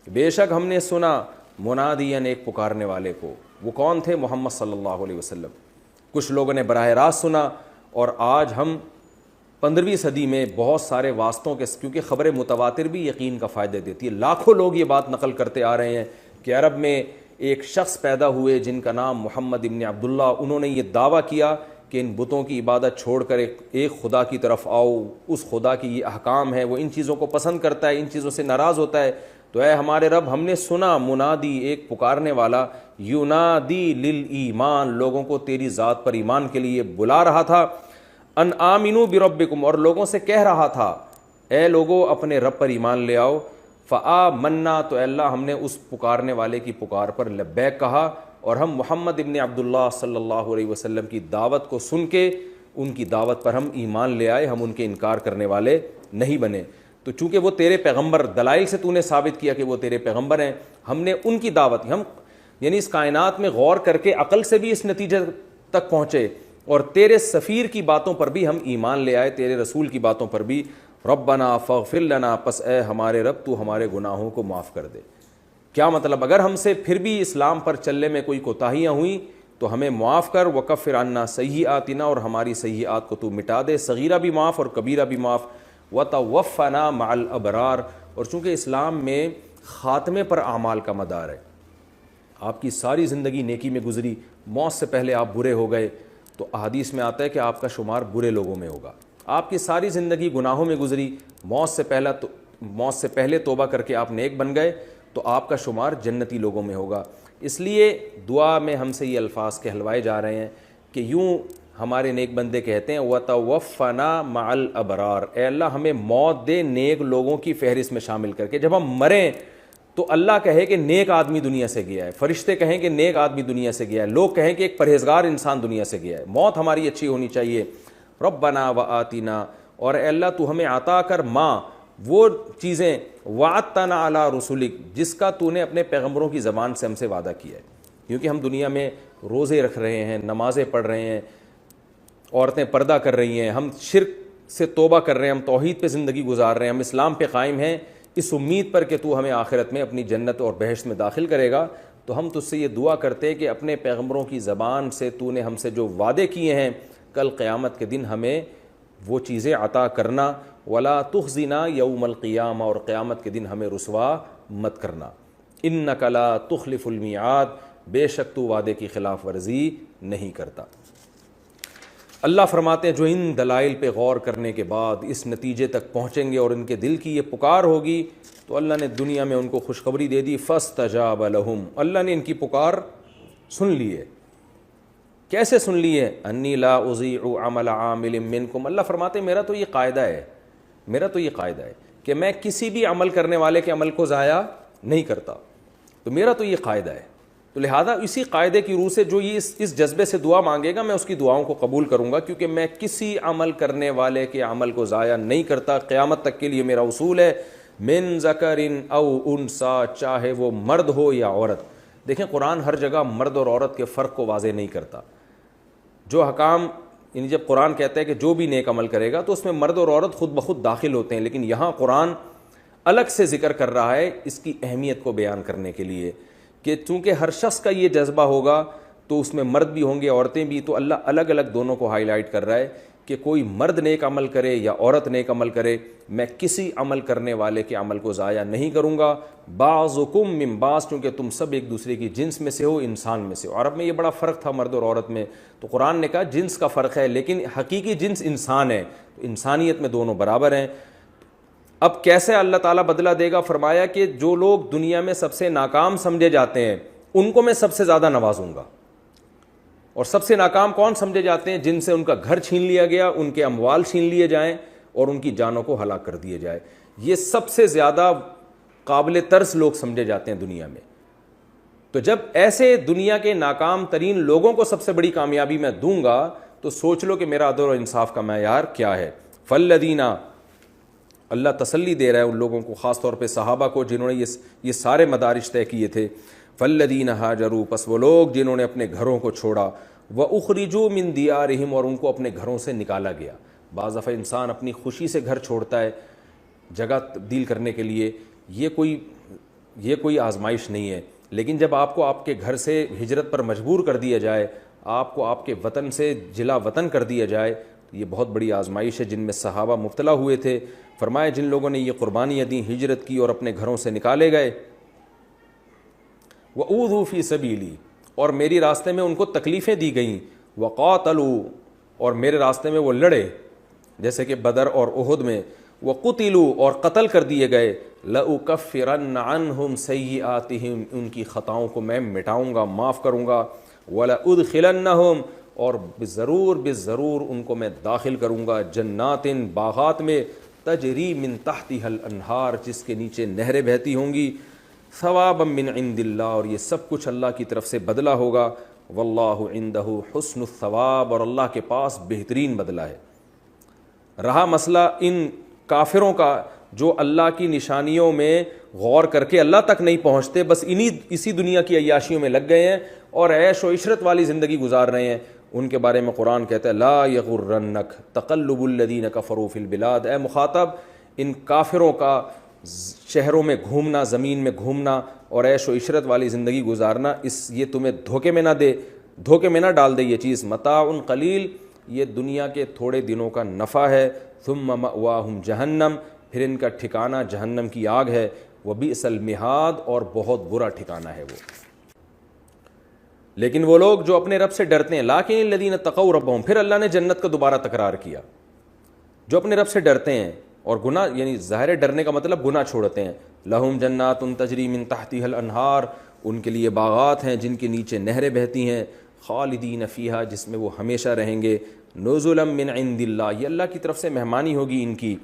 بے شک ہم نے سنا، منادیاً، ایک پکارنے والے کو۔ وہ کون تھے؟ محمد صلی اللہ علیہ وسلم۔ کچھ لوگوں نے براہ راست سنا، اور آج ہم 15ویں صدی میں بہت سارے واسطوں کے، کیونکہ خبر متواتر بھی یقین کا فائدہ دیتی ہے، لاکھوں لوگ یہ بات نقل کرتے آ رہے ہیں کہ عرب میں ایک شخص پیدا ہوئے جن کا نام محمد ابن عبداللہ، انہوں نے یہ دعویٰ کیا کہ ان بتوں کی عبادت چھوڑ کر ایک خدا کی طرف آؤ، اس خدا کی یہ احکام ہے، وہ ان چیزوں کو پسند کرتا ہے، ان چیزوں سے ناراض ہوتا ہے۔ تو اے ہمارے رب، ہم نے سنا منادی، ایک پکارنے والا، ینادی للایمان، لوگوں کو تیری ذات پر ایمان کے لیے بلا رہا تھا، ان آمنوا بربکم، اور لوگوں سے کہہ رہا تھا اے لوگو اپنے رب پر ایمان لے آؤ۔ فآمنا، تو اے اللہ ہم نے اس پکارنے والے کی پکار پر لبیک کہا، اور ہم محمد ابن عبداللہ صلی اللہ علیہ وسلم کی دعوت کو سن کے ان کی دعوت پر ہم ایمان لے آئے، ہم ان کے انکار کرنے والے نہیں بنے۔ تو چونکہ وہ تیرے پیغمبر، دلائل سے تو نے ثابت کیا کہ وہ تیرے پیغمبر ہیں، ہم نے ان کی دعوت، ہم یعنی اس کائنات میں غور کر کے عقل سے بھی اس نتیجے تک پہنچے، اور تیرے سفیر کی باتوں پر بھی ہم ایمان لے آئے، تیرے رسول کی باتوں پر بھی۔ ربنا فاغفر لنا، پس اے ہمارے رب تو ہمارے گناہوں کو معاف کر دے۔ کیا مطلب؟ اگر ہم سے پھر بھی اسلام پر چلنے میں کوئی کوتاہیاں ہوئیں تو ہمیں معاف کر، وکفر عنا سیئاتنا، اور ہماری سیئات کو تو مٹا دے، صغیرہ بھی معاف اور کبیرہ بھی معاف، وتوفنا مع الابرار، اور چونکہ اسلام میں خاتمے پر اعمال کا مدار ہے، آپ کی ساری زندگی نیکی میں گزری، موت سے پہلے آپ برے ہو گئے تو احادیث میں آتا ہے کہ آپ کا شمار برے لوگوں میں ہوگا۔ آپ کی ساری زندگی گناہوں میں گزری، موت سے پہلے توبہ کر کے آپ نیک بن گئے تو آپ کا شمار جنتی لوگوں میں ہوگا۔ اس لیے دعا میں ہم سے یہ الفاظ کہلوائے جا رہے ہیں کہ یوں ہمارے نیک بندے کہتے ہیں وَتَوَفَّنَا مَعَ الْأَبْرَارِ، اے اللہ ہمیں موت دے نیک لوگوں کی فہرست میں شامل کر کے۔ جب ہم مریں تو اللہ کہے کہ نیک آدمی دنیا سے گیا ہے، فرشتے کہیں کہ نیک آدمی دنیا سے گیا ہے، لوگ کہیں کہ ایک پرہیزگار انسان دنیا سے گیا ہے، موت ہماری اچھی ہونی چاہیے۔ ربنا وآتنا، اور اے اللہ تو ہمیں عطا کر ماں، وہ چیزیں، وعدتنا علی رسولک، جس کا تو نے اپنے پیغمبروں کی زبان سے ہم سے وعدہ کیا ہے۔ کیونکہ ہم دنیا میں روزے رکھ رہے ہیں، نمازیں پڑھ رہے ہیں، عورتیں پردہ کر رہی ہیں، ہم شرک سے توبہ کر رہے ہیں, ہم توحید پہ زندگی گزار رہے ہیں, ہم اسلام پہ قائم ہیں, اس امید پر کہ تو ہمیں آخرت میں اپنی جنت اور بہشت میں داخل کرے گا, تو ہم تجھ سے یہ دعا کرتے کہ اپنے پیغمبروں کی زبان سے تو نے ہم سے جو وعدے کیے ہیں کل قیامت کے دن ہمیں وہ چیزیں عطا کرنا, ولا تخزنا یوم القیامہ, اور قیامت کے دن ہمیں رسوا مت کرنا, انک لا تخلف المیعاد, بے شک تو وعدے کی خلاف ورزی نہیں کرتا. اللہ فرماتے ہیں جو ان دلائل پہ غور کرنے کے بعد اس نتیجے تک پہنچیں گے اور ان کے دل کی یہ پکار ہوگی, تو اللہ نے دنیا میں ان کو خوشخبری دے دی, فاستجاب لہم, اللہ نے ان کی پکار سن لی ہے. کیسے سن لی ہے؟ انی لا اضیع عمل عامل منکم, اللہ فرماتے ہیں میرا تو یہ قاعدہ ہے کہ میں کسی بھی عمل کرنے والے کے عمل کو ضائع نہیں کرتا, تو میرا تو یہ قاعدہ ہے, تو لہذا اسی قاعدے کی روح سے جو یہ اس جذبے سے دعا مانگے گا میں اس کی دعاؤں کو قبول کروں گا, کیونکہ میں کسی عمل کرنے والے کے عمل کو ضائع نہیں کرتا. قیامت تک کے لیے میرا اصول ہے, من ذکر او انثی, چاہے وہ مرد ہو یا عورت. دیکھیں قرآن ہر جگہ مرد اور عورت کے فرق کو واضح نہیں کرتا. جو حکام یعنی جب قرآن کہتا ہے کہ جو بھی نیک عمل کرے گا تو اس میں مرد اور عورت خود بخود داخل ہوتے ہیں, لیکن یہاں قرآن الگ سے ذکر کر رہا ہے اس کی اہمیت کو بیان کرنے کے لیے کہ چونکہ ہر شخص کا یہ جذبہ ہوگا تو اس میں مرد بھی ہوں گے عورتیں بھی, تو اللہ الگ الگ دونوں کو ہائی لائٹ کر رہا ہے کہ کوئی مرد نیک عمل کرے یا عورت نیک عمل کرے, میں کسی عمل کرنے والے کے عمل کو ضائع نہیں کروں گا. بعضکم من بعض, کیونکہ تم سب ایک دوسرے کی جنس میں سے ہو, انسان میں سے ہو. عرب میں یہ بڑا فرق تھا مرد اور عورت میں, تو قرآن نے کہا جنس کا فرق ہے لیکن حقیقی جنس انسان ہے, تو انسانیت میں دونوں برابر ہیں. اب کیسے اللہ تعالیٰ بدلہ دے گا؟ فرمایا کہ جو لوگ دنیا میں سب سے ناکام سمجھے جاتے ہیں ان کو میں سب سے زیادہ نوازوں گا, اور سب سے ناکام کون سمجھے جاتے ہیں؟ جن سے ان کا گھر چھین لیا گیا, ان کے اموال چھین لیے جائیں اور ان کی جانوں کو ہلاک کر دیے جائے, یہ سب سے زیادہ قابل ترس لوگ سمجھے جاتے ہیں دنیا میں. تو جب ایسے دنیا کے ناکام ترین لوگوں کو سب سے بڑی کامیابی میں دوں گا تو سوچ لو کہ میرا عدل و انصاف کا معیار کیا ہے. فالذین, اللہ تسلی دے رہا ہے ان لوگوں کو, خاص طور پہ صحابہ کو جنہوں نے یہ سارے مدارج طے کیے تھے. فالذین ہاجروا, پس وہ لوگ جنہوں نے اپنے گھروں کو چھوڑا, واخرجوا من دیارہم, اور ان کو اپنے گھروں سے نکالا گیا. بعض دفعہ انسان اپنی خوشی سے گھر چھوڑتا ہے جگہ تبدیل کرنے کے لیے, یہ کوئی آزمائش نہیں ہے, لیکن جب آپ کو آپ کے گھر سے ہجرت پر مجبور کر دیا جائے, آپ کو آپ کے وطن سے جلا وطن کر دیا جائے, تو یہ بہت بڑی آزمائش ہے جن میں صحابہ مبتلا ہوئے تھے. فرمایا جن لوگوں نے یہ قربانیاں دیں, ہجرت کی اور اپنے گھروں سے نکالے گئے, وَأُوذُوا فِي سَبِيلِي, اور میری راستے میں ان کو تکلیفیں دی گئیں, وَقَاتَلُوا, اور میرے راستے میں وہ لڑے جیسے کہ بدر اور احد میں, وَقُتِلُوا, اور قتل کر دیے گئے, لَأُكَفِّرَنَّ عَنْهُمْ سَيِّئَاتِهِمْ, ان کی خطاؤں کو میں مٹاؤں گا, معاف کروں گا, وَلَأُدْخِلَنَّهُمْ, اور بالضرور ان کو میں داخل کروں گا, جنات, باغات میں, تجری من تحتها الانہار, جس کے نیچے نہریں بہتی ہوں گی, ثوابا من عند اللہ, اور یہ سب کچھ اللہ کی طرف سے بدلہ ہوگا, واللہ عندہ حسن الثواب, اور اللہ کے پاس بہترین بدلہ ہے. رہا مسئلہ ان کافروں کا جو اللہ کی نشانیوں میں غور کر کے اللہ تک نہیں پہنچتے, بس اسی دنیا کی عیاشیوں میں لگ گئے ہیں اور عیش و عشرت والی زندگی گزار رہے ہیں, ان کے بارے میں قرآن کہتا ہے لا یغرنک تقلب الذین کفروا فی البلاد, اے مخاطب ان کافروں کا شہروں میں گھومنا, زمین میں گھومنا اور عیش و عشرت والی زندگی گزارنا, یہ تمہیں دھوکے میں نہ ڈال دے یہ چیز. متاع قلیل, یہ دنیا کے تھوڑے دنوں کا نفع ہے. ثم مأواہم جہنم, پھر ان کا ٹھکانہ جہنم کی آگ ہے. وبئس المہاد, اور بہت برا ٹھکانہ ہے وہ. لیکن وہ لوگ جو اپنے رب سے ڈرتے ہیں, لاکن الذین اتقوا ربہم, پھر اللہ نے جنت کا دوبارہ تکرار کیا, جو اپنے رب سے ڈرتے ہیں اور گناہ, یعنی ظاہر ڈرنے کا مطلب گناہ چھوڑتے ہیں, لہم جنات تجری من تحتها الانہار, ان کے لیے باغات ہیں جن کے نیچے نہریں بہتی ہیں, خالدین فیہا, جس میں وہ ہمیشہ رہیں گے, نزلا من عند اللہ, یہ اللہ کی طرف سے مہمانی ہوگی ان کی,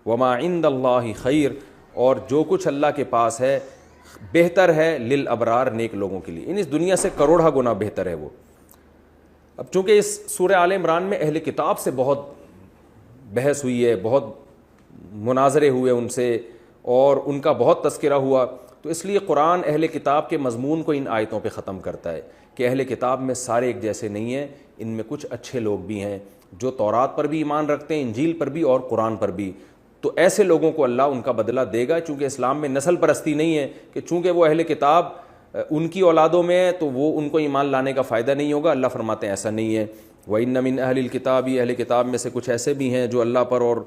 وما عند اللہ خیر, اور جو کچھ اللہ کے پاس ہے بہتر ہے للابرار, نیک لوگوں کے لیے, ان اس دنیا سے کروڑہ گنا بہتر ہے وہ. اب چونکہ اس سورہ آل عمران میں اہل کتاب سے بہت بحث ہوئی ہے, بہت مناظرے ہوئے ان سے, اور ان کا بہت تذکرہ ہوا, تو اس لیے قرآن اہل کتاب کے مضمون کو ان آیتوں پہ ختم کرتا ہے کہ اہل کتاب میں سارے ایک جیسے نہیں ہیں, ان میں کچھ اچھے لوگ بھی ہیں, جو تورات پر بھی ایمان رکھتے ہیں, انجیل پر بھی اور قرآن پر بھی. تو ایسے لوگوں کو اللہ ان کا بدلہ دے گا, چونکہ اسلام میں نسل پرستی نہیں ہے کہ چونکہ وہ اہل کتاب ان کی اولادوں میں ہے تو وہ ان کو ایمان لانے کا فائدہ نہیں ہوگا. اللہ فرماتے ہیں ایسا نہیں ہے. وَإِنَّ مِنْ أَهْلِ الْكِتَابِ, اہل کتاب میں سے کچھ ایسے بھی ہیں جو اللہ پر اور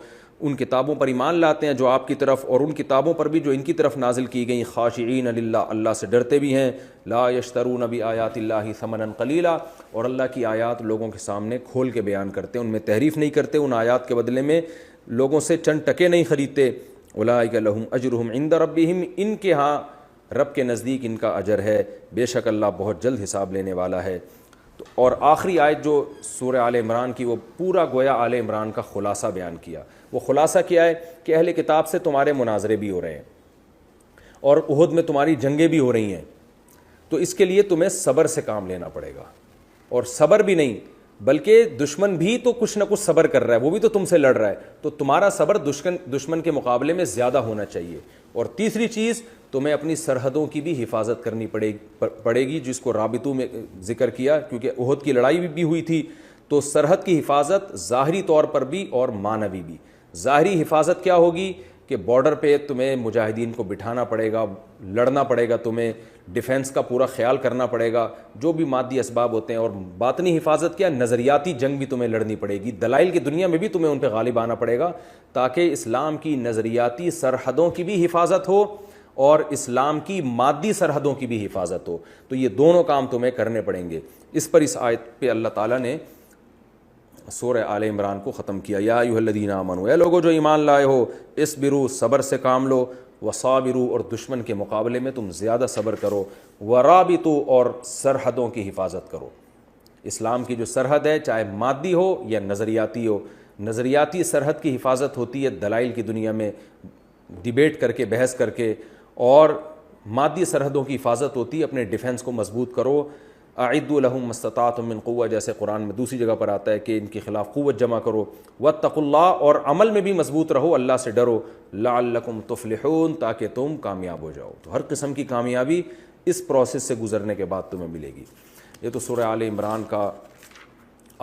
ان کتابوں پر ایمان لاتے ہیں جو آپ کی طرف, اور ان کتابوں پر بھی جو ان کی طرف نازل کی گئیں, خاشعین للہ, اللہ سے ڈرتے بھی ہیں, لا یشترون بآیات اللہ ثمنا قلیلا, اور اللہ کی آیات لوگوں کے سامنے کھول کے بیان کرتے ہیں, ان میں تحریف نہیں کرتے, ان آیات کے بدلے میں لوگوں سے چند ٹکے نہیں خریدتے. اولئک لہم اجرہم عند ربہم, ان کے ہاں رب کے نزدیک ان کا اجر ہے, بے شک اللہ بہت جلد حساب لینے والا ہے. اور آخری آیت جو سورہ آل عمران کی, وہ پورا گویا آل عمران کا خلاصہ بیان کیا. وہ خلاصہ کیا ہے کہ اہل کتاب سے تمہارے مناظرے بھی ہو رہے ہیں اور احد میں تمہاری جنگیں بھی ہو رہی ہیں, تو اس کے لیے تمہیں صبر سے کام لینا پڑے گا. اور صبر بھی نہیں بلکہ دشمن بھی تو کچھ نہ کچھ صبر کر رہا ہے, وہ بھی تو تم سے لڑ رہا ہے, تو تمہارا صبر دشمن کے مقابلے میں زیادہ ہونا چاہیے. اور تیسری چیز, تمہیں اپنی سرحدوں کی بھی حفاظت کرنی پڑے گی, جس کو رابطوں میں ذکر کیا, کیونکہ احد کی لڑائی بھی ہوئی تھی. تو سرحد کی حفاظت ظاہری طور پر بھی اور معنوی بھی. ظاہری حفاظت کیا ہوگی کہ بارڈر پہ تمہیں مجاہدین کو بٹھانا پڑے گا, لڑنا پڑے گا, تمہیں ڈیفنس کا پورا خیال کرنا پڑے گا, جو بھی مادی اسباب ہوتے ہیں. اور باطنی حفاظت کیا, نظریاتی جنگ بھی تمہیں لڑنی پڑے گی, دلائل کی دنیا میں بھی تمہیں ان پہ غالب آنا پڑے گا, تاکہ اسلام کی نظریاتی سرحدوں کی بھی حفاظت ہو اور اسلام کی مادی سرحدوں کی بھی حفاظت ہو. تو یہ دونوں کام تمہیں کرنے پڑیں گے. اس پر اس آیت پہ اللہ تعالیٰ نے سورہ آل عمران کو ختم کیا. یا ایھا الذین آمنوا, اے لوگو جو ایمان لائے ہو, اصبروا, صبر سے کام لو, وصابروا, اور دشمن کے مقابلے میں تم زیادہ صبر کرو, ورابطوا, اور سرحدوں کی حفاظت کرو. اسلام کی جو سرحد ہے, چاہے مادی ہو یا نظریاتی ہو, نظریاتی سرحد کی حفاظت ہوتی ہے دلائل کی دنیا میں ڈیبیٹ کر کے, بحث کر کے, اور مادی سرحدوں کی حفاظت ہوتی ہے اپنے ڈیفنس کو مضبوط کرو. اعدوا لهم ما استطعتم من قوة, جیسے قرآن میں دوسری جگہ پر آتا ہے کہ ان کے خلاف قوت جمع کرو. واتقوا اللہ, اور عمل میں بھی مضبوط رہو, اللہ سے ڈرو. لعلکم تفلحون, تاکہ تم کامیاب ہو جاؤ. تو ہر قسم کی کامیابی اس پروسیس سے گزرنے کے بعد تمہیں ملے گی. یہ تو سورہ آل عمران کا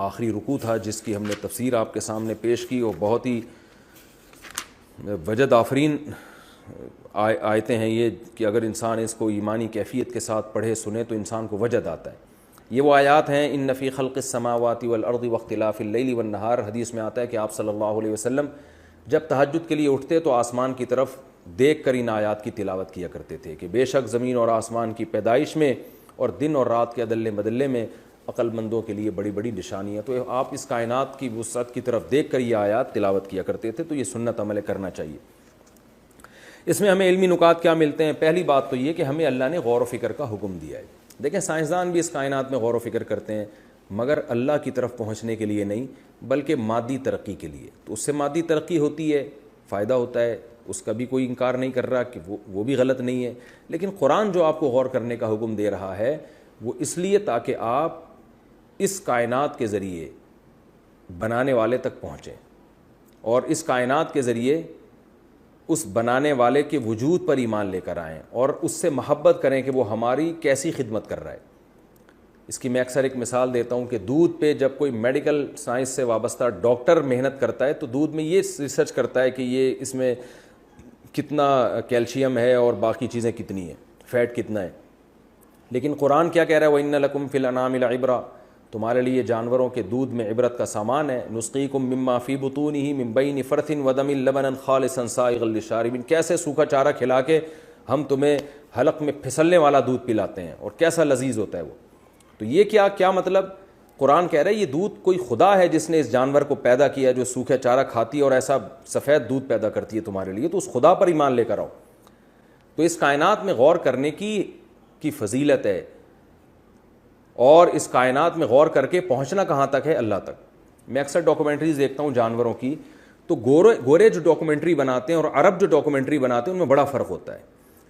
آخری رکوع تھا جس کی ہم نے تفسیر آپ کے سامنے پیش کی, اور بہت ہی وجد آفرین آیتیں ہیں یہ, کہ اگر انسان اس کو ایمانی کیفیت کے ساتھ پڑھے سنے تو انسان کو وجد آتا ہے. یہ وہ آیات ہیں, ان فی خلق السماوات والارض واختلاف اللیل والنہار. حدیث میں آتا ہے کہ آپ صلی اللہ علیہ وسلم جب تہجد کے لیے اٹھتے تو آسمان کی طرف دیکھ کر ان آیات کی تلاوت کیا کرتے تھے کہ بے شک زمین اور آسمان کی پیدائش میں اور دن اور رات کے عدل بدلے میں عقل مندوں کے لیے بڑی بڑی نشانیاں. تو آپ اس کائنات کی وسعت کی طرف دیکھ کر یہ آیات تلاوت کیا کرتے تھے. تو یہ سنت عمل کرنا چاہیے. اس میں ہمیں علمی نکات کیا ملتے ہیں؟ پہلی بات تو یہ کہ ہمیں اللہ نے غور و فکر کا حکم دیا ہے. دیکھیں سائنسدان بھی اس کائنات میں غور و فکر کرتے ہیں, مگر اللہ کی طرف پہنچنے کے لیے نہیں بلکہ مادی ترقی کے لیے. تو اس سے مادی ترقی ہوتی ہے, فائدہ ہوتا ہے, اس کا بھی کوئی انکار نہیں کر رہا کہ وہ بھی غلط نہیں ہے. لیکن قرآن جو آپ کو غور کرنے کا حکم دے رہا ہے وہ اس لیے تاکہ آپ اس کائنات کے ذریعے بنانے والے تک پہنچیں اور اس کائنات کے ذریعے اس بنانے والے کے وجود پر ایمان لے کر آئیں اور اس سے محبت کریں کہ وہ ہماری کیسی خدمت کر رہا ہے. اس کی میں اکثر ایک مثال دیتا ہوں کہ دودھ پہ جب کوئی میڈیکل سائنس سے وابستہ ڈاکٹر محنت کرتا ہے تو دودھ میں یہ ریسرچ کرتا ہے کہ یہ اس میں کتنا کیلشیم ہے اور باقی چیزیں کتنی ہیں, فیٹ کتنا ہے. لیکن قرآن کیا کہہ رہا ہے, وَإِنَّ لَكُمْ فِي الْأَنْعَامِ لَعِبْرَةً, تمہارے لیے جانوروں کے دودھ میں عبرت کا سامان ہے. نُسْقِيكُم مِّمَّا فِي بُطُونِهِ مِن بَيْنِ فَرْثٍ وَدَمٍ لَبَنًا خَالِصًا سَائِغًا لِّلشَّارِبِينَ. کیسے سوکھا چارہ کھلا کے ہم تمہیں حلق میں پھسلنے والا دودھ پلاتے ہیں اور کیسا لذیذ ہوتا ہے وہ. تو یہ کیا مطلب؟ قرآن کہہ رہا ہے یہ دودھ کوئی خدا ہے جس نے اس جانور کو پیدا کیا جو سوکھا چارہ کھاتی ہے اور ایسا سفید دودھ پیدا کرتی ہے تمہارے لیے, تو اس خدا پر ایمان لے کر آؤ. تو اس کائنات میں غور کرنے کی فضیلت ہے, اور اس کائنات میں غور کر کے پہنچنا کہاں تک ہے؟ اللہ تک. میں اکثر ڈاکومنٹریز دیکھتا ہوں جانوروں کی, تو گورے جو ڈاکومنٹری بناتے ہیں اور عرب جو ڈاکومنٹری بناتے ہیں ان میں بڑا فرق ہوتا ہے.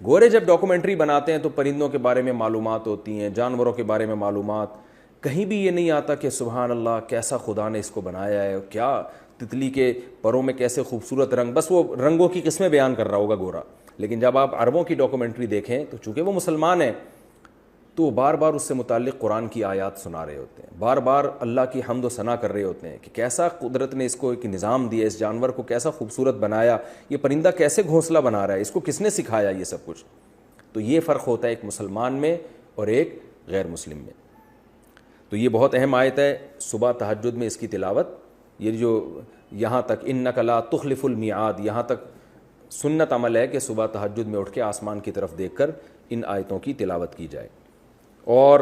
گورے جب ڈاکومنٹری بناتے ہیں تو پرندوں کے بارے میں معلومات ہوتی ہیں, جانوروں کے بارے میں معلومات, کہیں بھی یہ نہیں آتا کہ سبحان اللہ کیسا خدا نے اس کو بنایا ہے, کیا تتلی کے پروں میں کیسے خوبصورت رنگ, بس وہ رنگوں کی قسمیں بیان کر رہا ہوگا گورا. لیکن جب آپ عربوں کی ڈاکومنٹری دیکھیں تو چونکہ وہ مسلمان ہیں تو وہ بار بار اس سے متعلق قرآن کی آیات سنا رہے ہوتے ہیں، بار بار اللہ کی حمد و ثنا کر رہے ہوتے ہیں کہ کیسا قدرت نے اس کو ایک نظام دیا، اس جانور کو کیسا خوبصورت بنایا، یہ پرندہ کیسے گھونسلہ بنا رہا ہے، اس کو کس نے سکھایا یہ سب کچھ۔ تو یہ فرق ہوتا ہے ایک مسلمان میں اور ایک غیر مسلم میں۔ تو یہ بہت اہم آیت ہے، صبح تہجد میں اس کی تلاوت، یہ جو یہاں تک انک لا تخلف المیعاد، یہاں تک سنت عمل ہے کہ صبح تہجد میں اٹھ کے آسمان کی طرف دیکھ کر ان آیتوں کی تلاوت کی جائے۔ اور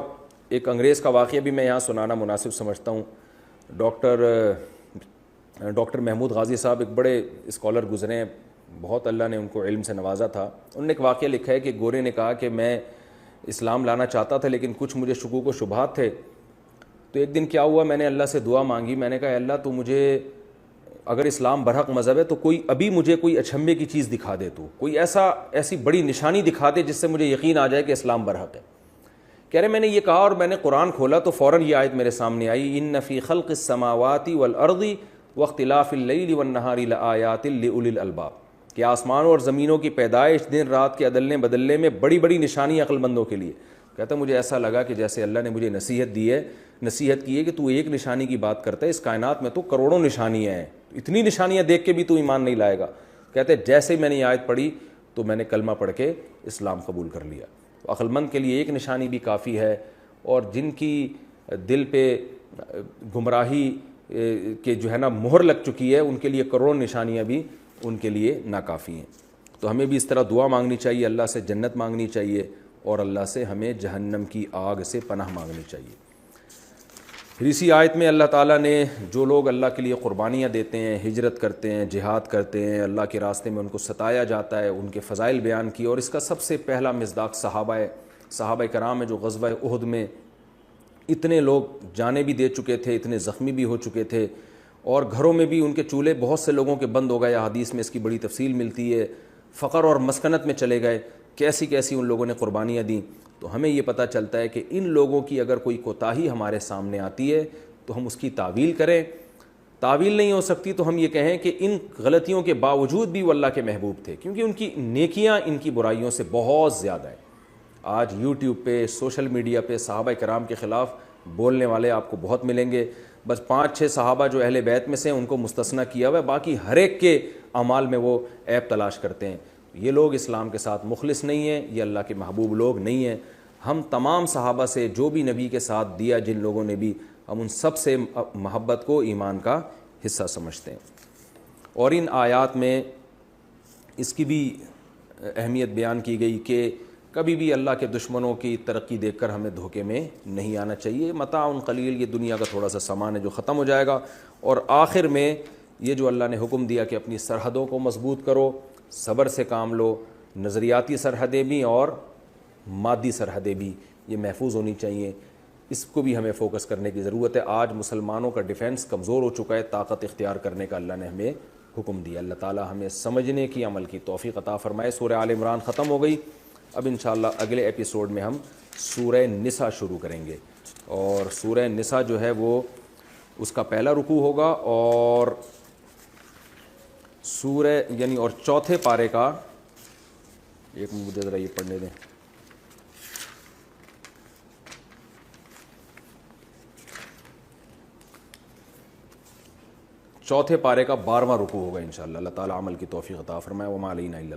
ایک انگریز کا واقعہ بھی میں یہاں سنانا مناسب سمجھتا ہوں۔ ڈاکٹر محمود غازی صاحب ایک بڑے اسکالر گزرے ہیں، بہت اللہ نے ان کو علم سے نوازا تھا۔ انہوں نے ایک واقعہ لکھا ہے کہ گورے نے کہا کہ میں اسلام لانا چاہتا تھا لیکن کچھ مجھے شکوک و شبہات تھے، تو ایک دن کیا ہوا، میں نے اللہ سے دعا مانگی، میں نے کہا اللہ تو مجھے اگر اسلام برحق مذہب ہے تو ابھی مجھے کوئی اچھمبے کی چیز دکھا دے، تو کوئی ایسی بڑی نشانی دکھا دے جس سے مجھے یقین آ جائے کہ اسلام برحق ہے۔ کہہ رہے میں نے یہ کہا اور میں نے قرآن کھولا تو فوراً یہ آیت میرے سامنے آئی، ان فی خلق السماوات والارض واختلاف اللیل والنہار لآیات لأولی الالباب، کہ آسمانوں اور زمینوں کی پیدائش، دن رات کے عدلنے بدلنے میں بڑی بڑی نشانی عقل مندوں کے لیے۔ کہتا مجھے ایسا لگا کہ جیسے اللہ نے مجھے نصیحت کی ہے کہ تو ایک نشانی کی بات کرتا ہے، اس کائنات میں تو کروڑوں نشانیاں ہیں، اتنی نشانیاں دیکھ کے بھی تو ایمان نہیں لائے گا۔ کہتے جیسے ہی میں نے یہ آیت پڑھی تو میں نے کلمہ پڑھ کے اسلام قبول کر لیا۔ تو عقل مند کے لیے ایک نشانی بھی کافی ہے، اور جن کی دل پہ گمراہی کہ جو ہے نا مہر لگ چکی ہے، ان کے لیے کروڑوں نشانیاں بھی ان کے لیے ناکافی ہیں۔ تو ہمیں بھی اس طرح دعا مانگنی چاہیے، اللہ سے جنت مانگنی چاہیے، اور اللہ سے ہمیں جہنم کی آگ سے پناہ مانگنی چاہیے۔ پھر اسی آیت میں اللہ تعالیٰ نے جو لوگ اللہ کے لیے قربانیاں دیتے ہیں، ہجرت کرتے ہیں، جہاد کرتے ہیں، اللہ کے راستے میں ان کو ستایا جاتا ہے، ان کے فضائل بیان کیے، اور اس کا سب سے پہلا مصداق صحابہ کرام ہے، جو غزوہ احد میں اتنے لوگ جانیں بھی دے چکے تھے، اتنے زخمی بھی ہو چکے تھے، اور گھروں میں بھی ان کے چولہے بہت سے لوگوں کے بند ہو گئے، حدیث میں اس کی بڑی تفصیل ملتی ہے، فقر اور مسکنت میں چلے گئے، کیسی ان لوگوں نے قربانیاں دیں۔ تو ہمیں یہ پتہ چلتا ہے کہ ان لوگوں کی اگر کوئی کوتاہی ہمارے سامنے آتی ہے تو ہم اس کی تعویل کریں، تعویل نہیں ہو سکتی تو ہم یہ کہیں کہ ان غلطیوں کے باوجود بھی وہ اللہ کے محبوب تھے، کیونکہ ان کی نیکیاں ان کی برائیوں سے بہت زیادہ ہیں۔ آج یوٹیوب پہ، سوشل میڈیا پہ صحابہ کرام کے خلاف بولنے والے آپ کو بہت ملیں گے، بس 5-6 صحابہ جو اہل بیت میں سے ان کو مستثنیٰ کیا ہوا ہے، باقی ہر ایک کے اعمال میں وہ عیب تلاش کرتے ہیں۔ یہ لوگ اسلام کے ساتھ مخلص نہیں ہیں، یہ اللہ کے محبوب لوگ نہیں ہیں۔ ہم تمام صحابہ سے جو بھی نبی کے ساتھ دیا، جن لوگوں نے بھی، ہم ان سب سے محبت کو ایمان کا حصہ سمجھتے ہیں۔ اور ان آیات میں اس کی بھی اہمیت بیان کی گئی کہ کبھی بھی اللہ کے دشمنوں کی ترقی دیکھ کر ہمیں دھوکے میں نہیں آنا چاہیے۔ متاع قلیل، یہ دنیا کا تھوڑا سا سامان ہے جو ختم ہو جائے گا، اور آخر میں یہ جو اللہ نے حکم دیا کہ اپنی سرحدوں کو مضبوط کرو، صبر سے کام لو، نظریاتی سرحدیں بھی اور مادی سرحدیں بھی یہ محفوظ ہونی چاہیے، اس کو بھی ہمیں فوکس کرنے کی ضرورت ہے۔ آج مسلمانوں کا ڈیفنس کمزور ہو چکا ہے، طاقت اختیار کرنے کا اللہ نے ہمیں حکم دیا۔ اللہ تعالی ہمیں سمجھنے کی، عمل کی توفیق عطا فرمائے۔ سورہ آل عمران ختم ہو گئی، اب انشاءاللہ اگلے ایپیسوڈ میں ہم سورہ نساء شروع کریں گے، اور سورہ نساء جو ہے وہ اس کا پہلا رکوع ہوگا، اور سورہ یعنی اور چوتھے پارے کا، ایک مجھے ذرا یہ پڑھنے دیں، چوتھے پارے کا 12واں رکوع ہوگا انشاءاللہ۔ اللہ تعالی عمل کی توفیق عطا فرمائے۔ وما علینا الا